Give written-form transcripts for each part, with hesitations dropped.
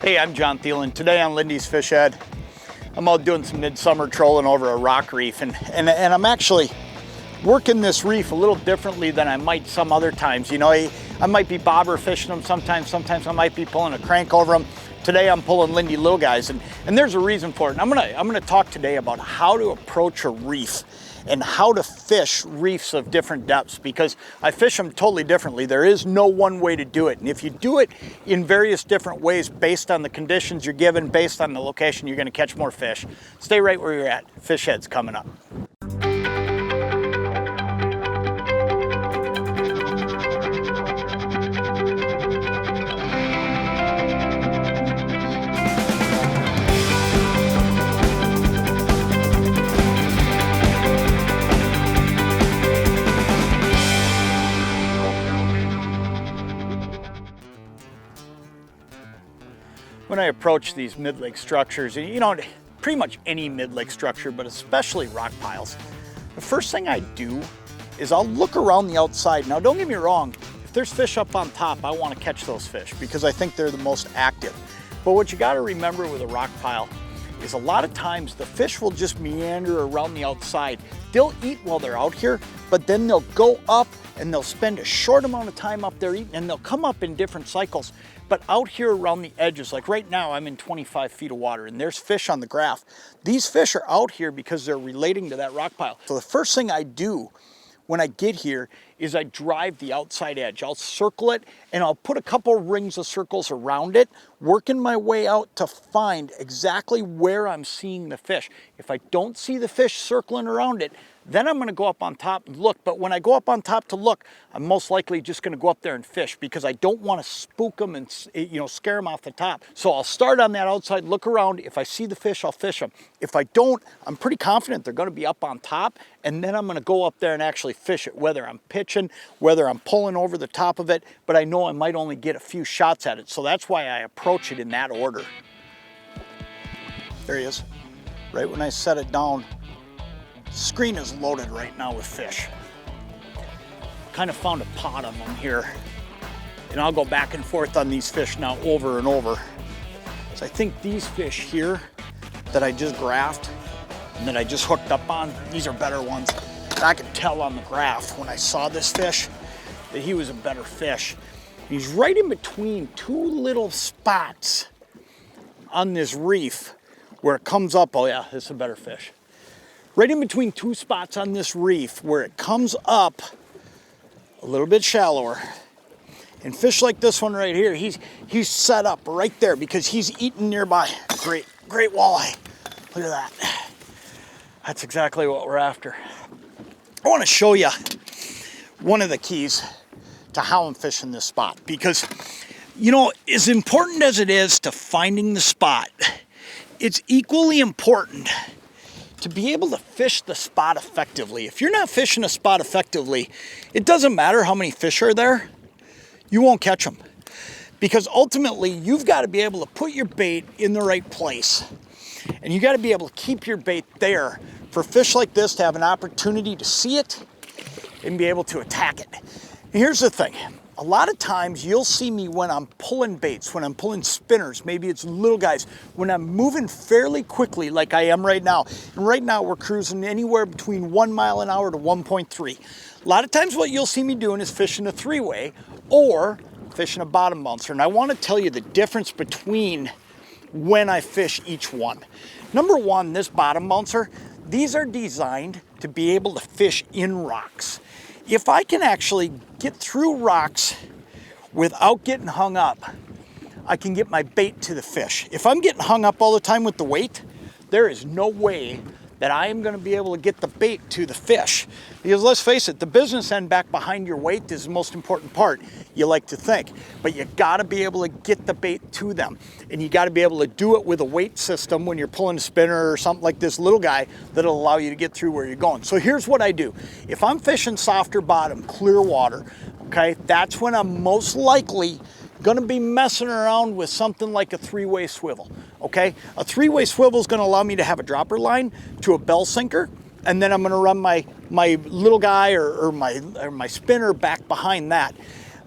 Hey, I'm Jon Thelen. Today on Lindy's Fish Ed, I'm out doing some midsummer trolling over a rock reef, and I'm actually working this reef a little differently than I might some other times. You know, I might be bobber fishing them sometimes I might be pulling a crank over them. Today I'm pulling Lindy Lil'Guys, and there's a reason for it. And I'm gonna talk today about how to approach a reef and how to fish reefs of different depths, because I fish them totally differently. There is no one way to do it. And if you do it in various different ways based on the conditions you're given, based on the location, you're gonna catch more fish. Stay right where you're at. Fish Ed's coming up. When I approach these mid-lake structures, you know, pretty much any mid-lake structure, but especially rock piles, the first thing I do is I'll look around the outside. Now, don't get me wrong, if there's fish up on top, I want to catch those fish because I think they're the most active. But what you got to remember with a rock pile is a lot of times the fish will just meander around the outside. They'll eat while they're out here, but then they'll go up and they'll spend a short amount of time up there eating, and they'll come up in different cycles. But out here around the edges, like right now, I'm in 25 feet of water and there's fish on the graph. These fish are out here because they're relating to that rock pile. So the first thing I do when I get here is I drive the outside edge. I'll circle it and I'll put a couple rings of circles around it, working my way out to find exactly where I'm seeing the fish. If I don't see the fish circling around it, then I'm gonna go up on top and look. But when I go up on top to look, I'm most likely just gonna go up there and fish because I don't wanna spook them and, you know, scare them off the top. So I'll start on that outside, look around. If I see the fish, I'll fish them. If I don't, I'm pretty confident they're gonna be up on top, and then I'm gonna go up there and actually fish it, whether I'm pitching, whether I'm pulling over the top of it, but I know I might only get a few shots at it. So that's why I approach it in that order. There he is. Right when I set it down, screen is loaded right now with fish. Kind of found a pot of them here, and I'll go back and forth on these fish now over and over. So I think these fish here that I just graphed and that I just hooked up on, these are better ones. And I could tell on the graph when I saw this fish that he was a better fish. He's right in between two little spots on this reef where it comes up. Oh yeah, this is a better fish. Right in between two spots on this reef where it comes up a little bit shallower. And fish like this one right here, he's set up right there because he's eating nearby. Great walleye. Look at that. That's exactly what we're after. I want to show you one of the keys to how I'm fishing this spot, because, you know, as important as it is to finding the spot, it's equally important to be able to fish the spot effectively. If you're not fishing a spot effectively, it doesn't matter how many fish are there, you won't catch them. Because ultimately, you've got to be able to put your bait in the right place. And you got to be able to keep your bait there for fish like this to have an opportunity to see it and be able to attack it. And here's the thing. A lot of times you'll see me when I'm pulling baits, when I'm pulling spinners, maybe it's little guys, when I'm moving fairly quickly like I am right now. And right now we're cruising anywhere between 1 mile an hour to 1.3. A lot of times what you'll see me doing is fishing a three-way or fishing a bottom bouncer. And I want to tell you the difference between when I fish each one. Number one, this bottom bouncer, these are designed to be able to fish in rocks. If I can actually get through rocks without getting hung up, I can get my bait to the fish. If I'm getting hung up all the time with the weight, there is no way that I am going to be able to get the bait to the fish. Because let's face it, the business end back behind your weight is the most important part, you like to think. But you got to be able to get the bait to them. And you got to be able to do it with a weight system when you're pulling a spinner or something like this little guy that'll allow you to get through where you're going. So here's what I do. If I'm fishing softer bottom, clear water, okay, that's when I'm most likely going to be messing around with something like a three-way swivel, okay? A three-way swivel is going to allow me to have a dropper line to a bell sinker, and then I'm going to run my little guy or my spinner back behind that.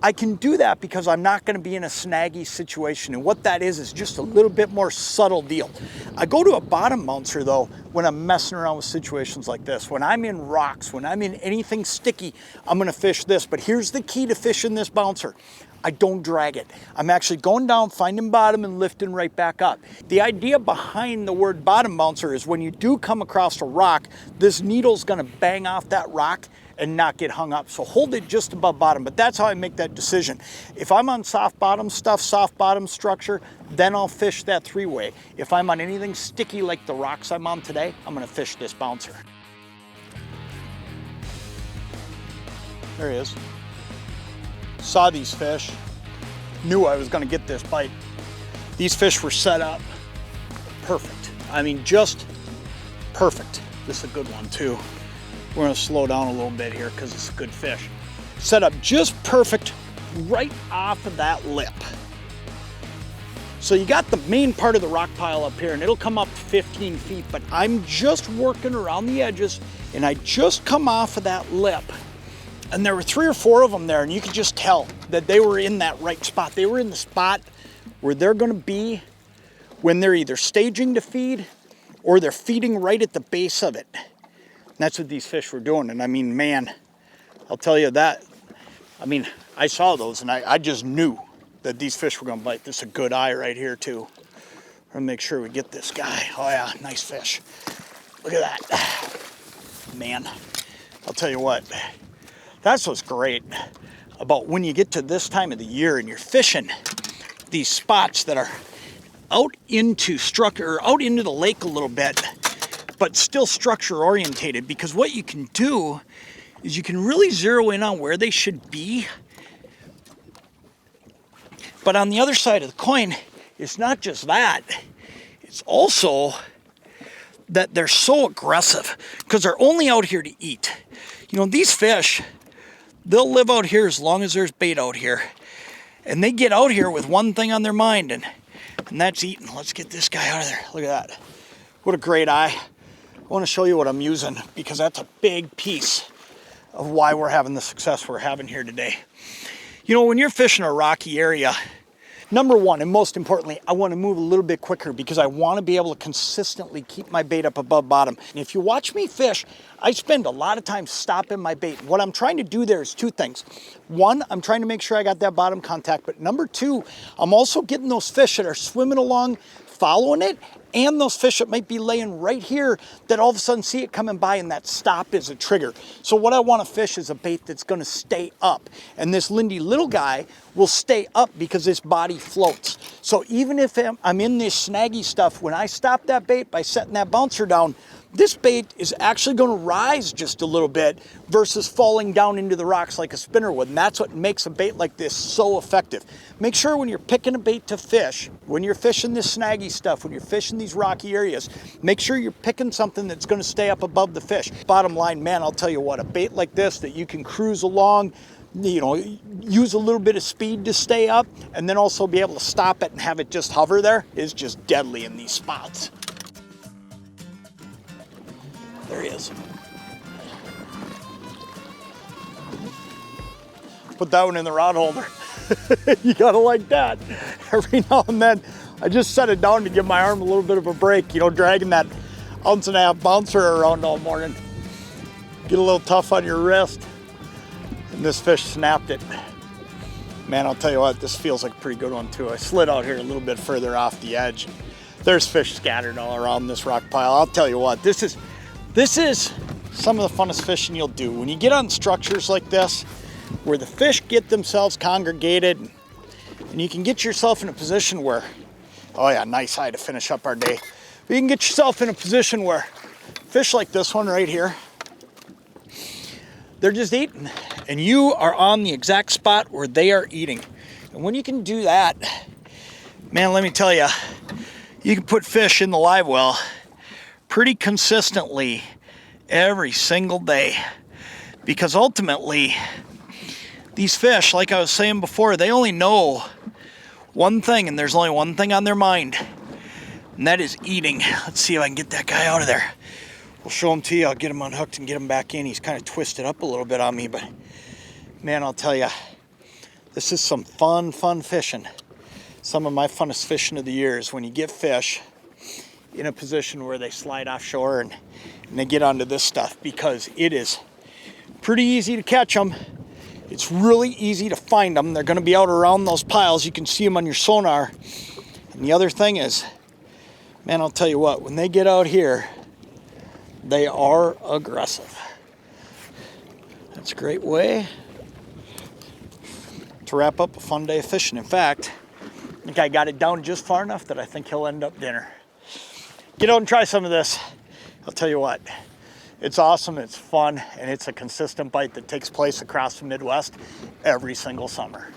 I can do that because I'm not going to be in a snaggy situation. And what that is just a little bit more subtle deal. I go to a bottom bouncer though when I'm messing around with situations like this. When I'm in rocks, when I'm in anything sticky, I'm going to fish this. But here's the key to fishing this bouncer. I don't drag it. I'm actually going down, finding bottom, and lifting right back up. The idea behind the word bottom bouncer is when you do come across a rock, this needle's gonna bang off that rock and not get hung up. So hold it just above bottom, but that's how I make that decision. If I'm on soft bottom stuff, soft bottom structure, then I'll fish that 3-way. If I'm on anything sticky like the rocks I'm on today, I'm gonna fish this bouncer. There he is. Saw these fish, knew I was gonna get this bite. These fish were set up perfect. I mean, just perfect. This is a good one too. We're gonna slow down a little bit here because it's a good fish. Set up just perfect right off of that lip. So you got the main part of the rock pile up here and it'll come up 15 feet, but I'm just working around the edges and I just come off of that lip. And there were 3 or 4 of them there, and you could just tell that they were in that right spot. They were in the spot where they're gonna be when they're either staging to feed or they're feeding right at the base of it. And that's what these fish were doing. And I mean, man, I'll tell you that. I mean, I saw those and I just knew that these fish were gonna bite. This is a good eye right here too. We're gonna make sure we get this guy. Oh yeah, nice fish. Look at that. Man, I'll tell you what. That's what's great about when you get to this time of the year and you're fishing these spots that are out into structure, or out into the lake a little bit, but still structure orientated, because what you can do is you can really zero in on where they should be. But on the other side of the coin, it's not just that, it's also that they're so aggressive because they're only out here to eat. You know, these fish, they'll live out here as long as there's bait out here. And they get out here with one thing on their mind, and that's eating. Let's get this guy out of there. Look at that. What a great eye. I want to show you what I'm using because that's a big piece of why we're having the success we're having here today. You know, when you're fishing a rocky area, number one, and most importantly, I want to move a little bit quicker because I want to be able to consistently keep my bait up above bottom. And if you watch me fish, I spend a lot of time stopping my bait. What I'm trying to do there is 2 things. One, I'm trying to make sure I got that bottom contact, but number 2, I'm also getting those fish that are swimming along, following it, and those fish that might be laying right here that all of a sudden see it coming by and that stop is a trigger. So what I want to fish is a bait that's going to stay up. And this Lindy Lil'Guy will stay up because this body floats. So even if I'm in this snaggy stuff, when I stop that bait by setting that bouncer down, this bait is actually going to rise just a little bit versus falling down into the rocks like a spinner would. And that's what makes a bait like this so effective. Make sure when you're picking a bait to fish, when you're fishing this snaggy stuff, when you're fishing these rocky areas, make sure you're picking something that's going to stay up above the fish. Bottom line, man, I'll tell you what, a bait like this that you can cruise along, you know, use a little bit of speed to stay up, and then also be able to stop it and have it just hover there is just deadly in these spots. There he is. Put that one in the rod holder. You gotta like that. Every now and then, I just set it down to give my arm a little bit of a break, you know, dragging that 1.5 ounce bouncer around all morning. Get a little tough on your wrist. And this fish snapped it. Man, I'll tell you what, this feels like a pretty good one too. I slid out here a little bit further off the edge. There's fish scattered all around this rock pile. I'll tell you what, this is some of the funnest fishing you'll do. When you get on structures like this, where the fish get themselves congregated, and you can get yourself in a position where, oh yeah, nice eye to finish up our day. But you can get yourself in a position where fish like this one right here, they're just eating, and you are on the exact spot where they are eating. And when you can do that, man, let me tell you, you can put fish in the live well pretty consistently every single day, because ultimately these fish, like I was saying before, they only know one thing, and there's only one thing on their mind, and that is eating. Let's see if I can get that guy out of there. We'll show him to you. I'll get him unhooked and get him back in. He's kind of twisted up a little bit on me, but man, I'll tell you, This is some fun fishing. Some of my funnest fishing of the year is when you get fish in a position where they slide offshore and they get onto this stuff, because it is pretty easy to catch them. It's really easy to find them. They're going to be out around those piles. You can see them on your sonar. And the other thing is, man, I'll tell you what, when they get out here, they are aggressive. That's a great way to wrap up a fun day of fishing. In fact, I think I got it down just far enough that I think he'll end up dinner. Get out and try some of this. I'll tell you what, it's awesome, it's fun, and it's a consistent bite that takes place across the Midwest every single summer.